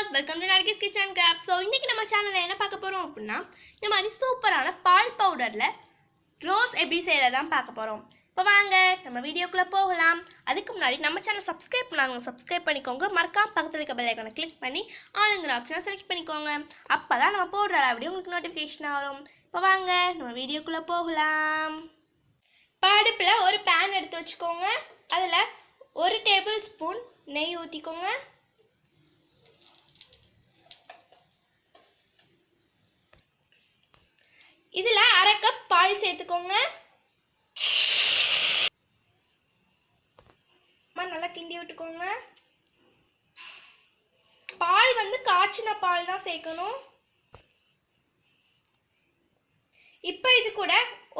viewers, welcome to Nargis Kitchen Craft. So இன்னைக்கு நம்ம சேனல்ல என்ன பார்க்க போறோம் அப்படினா இந்த மாதிரி சூப்பரான பால் பவுடர்ல ரோஸ் எப்படி செய்யறத தான் பார்க்க போறோம். இப்போ வாங்க நம்ம வீடியோக்குள்ள போகலாம். அதுக்கு முன்னாடி நம்ம சேனலை சப்ஸ்கிரைப் பண்ணாங்க சப்ஸ்கிரைப் பண்ணிக்கோங்க. மறக்காம பக்கத்துல இருக்க பெல் ஐகானை கிளிக் பண்ணி ஆல்ங்கிற ஆப்ஷனை செலக்ட் பண்ணிக்கோங்க. அப்பதான் நம்ம போடுற வீடியோ உங்களுக்கு நோட்டிஃபிகேஷன் வரும். இப்போ வாங்க நம்ம வீடியோக்குள்ள போகலாம். அடுப்புல ஒரு pan எடுத்து வச்சுக்கோங்க. அதுல 1 டேபிள்ஸ்பூன் நெய் ஊத்திக்கோங்க. இதுல 1/2 கப் பால் சேர்த்துக்கோங்க. நல்லா கிண்டி விட்டுக்கோங்க. பால் வந்து காய்ச்சின பால் தான் சேர்க்கணும். இப்போ இது கூட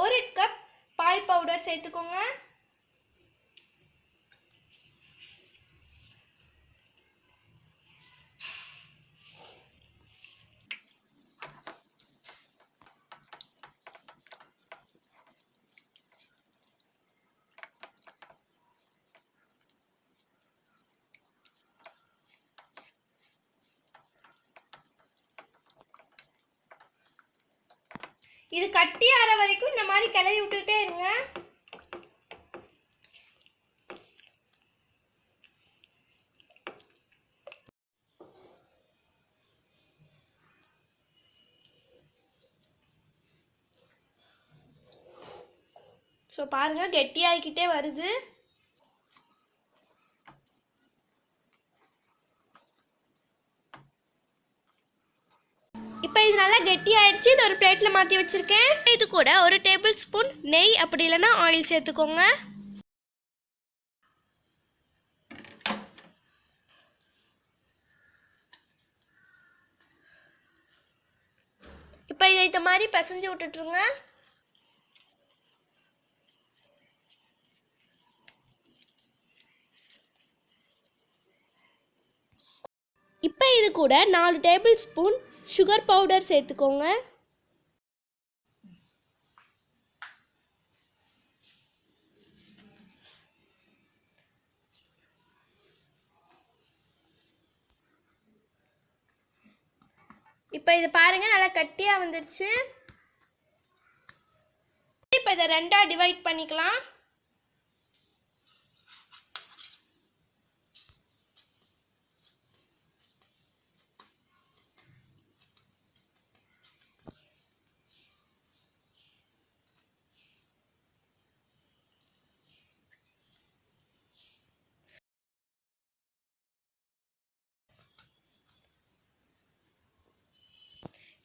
1 கப் பால் பவுடர் சேர்த்துக்கோங்க. இது கட்டி ஆற வரைக்கும் இந்த மாதிரி கிளறி விட்டுட்டே இருங்க. சோ பாருங்க கெட்டியாகிக்கிட்டே வருது. இப்போ இது நல்லா கெட்டி ஆயிடுச்சு. இது ஒரு பிளேட்ல மாத்தி வச்சிருக்கேன். இது கூட 1 டேபிள்ஸ்பூன் நெய் அப்படி இல்லைன்னா ஆயில் சேர்த்துக்கோங்க. இப்போ இதை இந்த மாதிரி பிசைஞ்சு விட்டுட்டுருங்க. இப்போ இது கூட 4 டேபிள்ஸ்பூன் சுகர் பவுடர் சேர்த்துக்கோங்க. இப்போ இது பாருங்க நல்லா கட்டியா வந்துருச்சு. இப்போ இதை 2ஆ டிவைட் பண்ணிக்கலாம்.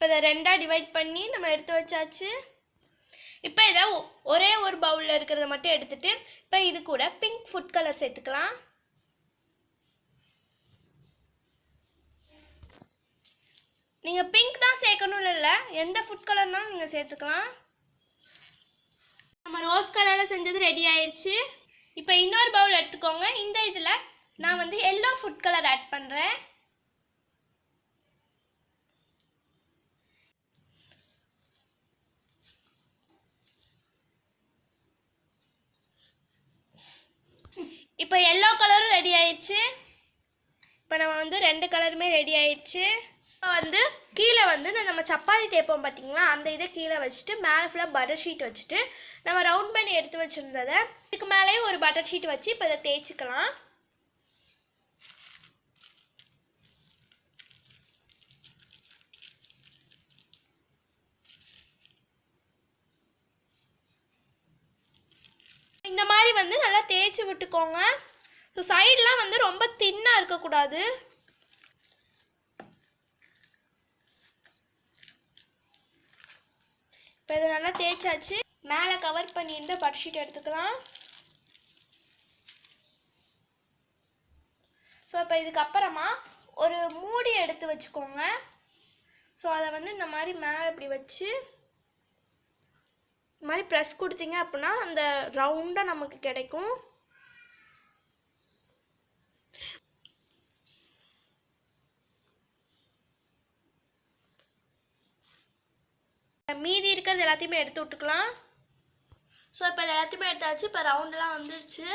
இப்போ இதை 2ஆ டிவைட் பண்ணி நம்ம எடுத்து வச்சாச்சு. இப்போ இதை ஒரே ஒரு பவுலில் இருக்கிறத மட்டும் எடுத்துட்டு இப்போ இது கூட பிங்க் ஃபுட் கலர் சேர்த்துக்கலாம். நீங்கள் பிங்க் தான் சேர்க்கணும்னு இல்லை, எந்த ஃபுட் கலர்னாலும் நீங்கள் சேர்த்துக்கலாம். நம்ம ரோஸ் கலரில் செஞ்சது ரெடி ஆயிடுச்சு. இப்போ இன்னொரு பவுல் எடுத்துக்கோங்க. இந்த இதில் நான் வந்து எல்லோ ஃபுட் கலர் ஆட் பண்ணுறேன். இப்போ எல்லோ கலரும் ரெடி ஆயிடுச்சு. இப்போ நம்ம வந்து 2 கலருமே ரெடி ஆயிடுச்சு. இப்போ வந்து கீழே வந்து நம்ம சப்பாத்தி தேய்ப்போம் பார்த்தீங்களா, அந்த இதை கீழே வச்சுட்டு மேலே ஃபுல்லாக பட்டர் ஷீட் வச்சுட்டு நம்ம ரவுண்ட் பண்ணி எடுத்து வச்சுருந்ததை இதுக்கு மேலேயே ஒரு பட்டர் ஷீட் வச்சு இப்போ இதை தேய்ச்சிக்கலாம். இந்த மாதிரி வந்து நல்லா தேய்ச்சி விட்டுக்கோங்க. ஸோ சைடெலாம் வந்து ரொம்ப தின்னாக இருக்கக்கூடாது. இப்போ இதை நல்லா தேய்ச்சாச்சு. மேலே கவர் பண்ணியிருந்த பட்டர் ஷீட் எடுத்துக்கலாம். ஸோ இப்போ இதுக்கப்புறமா ஒரு மூடி எடுத்து வச்சுக்கோங்க. ஸோ அதை வந்து இந்த மாதிரி மேலே இப்படி வச்சு இந்த மாதிரி ப்ரெஸ் கொடுத்தீங்க அப்படின்னா அந்த ரவுண்டாக நமக்கு கிடைக்கும். மீதி இருக்கிறது எல்லாத்தையுமே எடுத்து விட்டுக்கலாம். ஸோ இப்போ இது எல்லாத்தையுமே எடுத்தாச்சு. இப்போ ரவுண்டெலாம் வந்துருச்சு.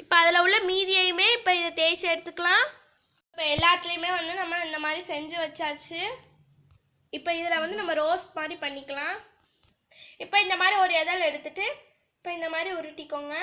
இப்போ அதில் உள்ள மீதியையுமே இப்போ இதை தேய்ச்சி எடுத்துக்கலாம். இப்போ எல்லாத்துலேயுமே வந்து நம்ம இந்த மாதிரி செஞ்சு வச்சாச்சு. இப்போ இதில் வந்து நம்ம ரோஸ்ட் மாதிரி பண்ணிக்கலாம். இப்போ இந்த மாதிரி ஒரு இதழ் எடுத்துட்டு இப்போ இந்த மாதிரி உருட்டிக்கோங்க.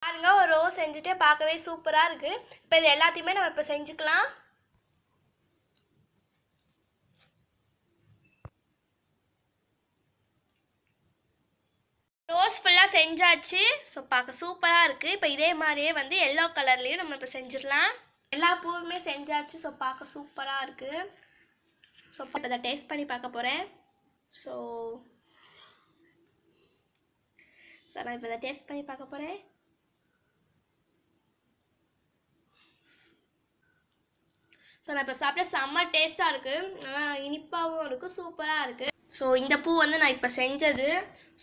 பாருங்க, ஒரு ரோஸ் செஞ்சுட்டே பார்க்கவே சூப்பராக இருக்குது. இப்போ இது எல்லாத்தையுமே நம்ம இப்போ செஞ்சுக்கலாம். ரோஸ் ஃபுல்லாக செஞ்சாச்சு. ஸோ பார்க்க சூப்பராக இருக்குது. இப்போ இதே மாதிரியே வந்து எல்லோ கலர்லேயும் நம்ம இப்போ செஞ்சிடலாம். எல்லா பூவுமே செஞ்சாச்சு. ஸோ பார்க்க சூப்பராக இருக்குது. ஸோ இப்போ இதை டேஸ்ட் பண்ணி பார்க்க போகிறேன். ஸோ நான் இப்போ இதை டேஸ்ட் பண்ணி பார்க்க போகிறேன். ஸோ நான் இப்போ சாப்பிட்ட செம்ம டேஸ்ட்டாக இருக்குது. நல்லா இனிப்பாகவும் இருக்குது, சூப்பராக இருக்குது. ஸோ இந்த பூ வந்து நான் இப்போ செஞ்சது.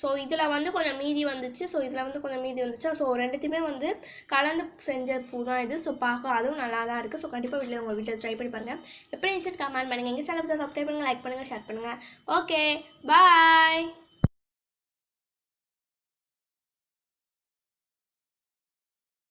ஸோ இதில் வந்து கொஞ்சம் மீதி வந்துச்சு. ஸோ இதில் வந்து கொஞ்சம் மீதி வந்துச்சு. ஸோ ரெண்டுத்தையுமே வந்து கலந்து செஞ்ச பூ தான் இது. ஸோ பார்க்க அதுவும் நல்லா தான் இருக்குது. ஸோ கண்டிப்பாக வீட்டில் உங்கள் வீட்டில் ட்ரை பண்ணி பாருங்கள். எப்படி இருந்துச்சு கமெண்ட் பண்ணுங்கள். எங்கள் சேனல் சப்ஸ்கிரைப் பண்ணுங்கள், லைக் பண்ணுங்கள், ஷேர் பண்ணுங்கள். ஓகே, பாய்.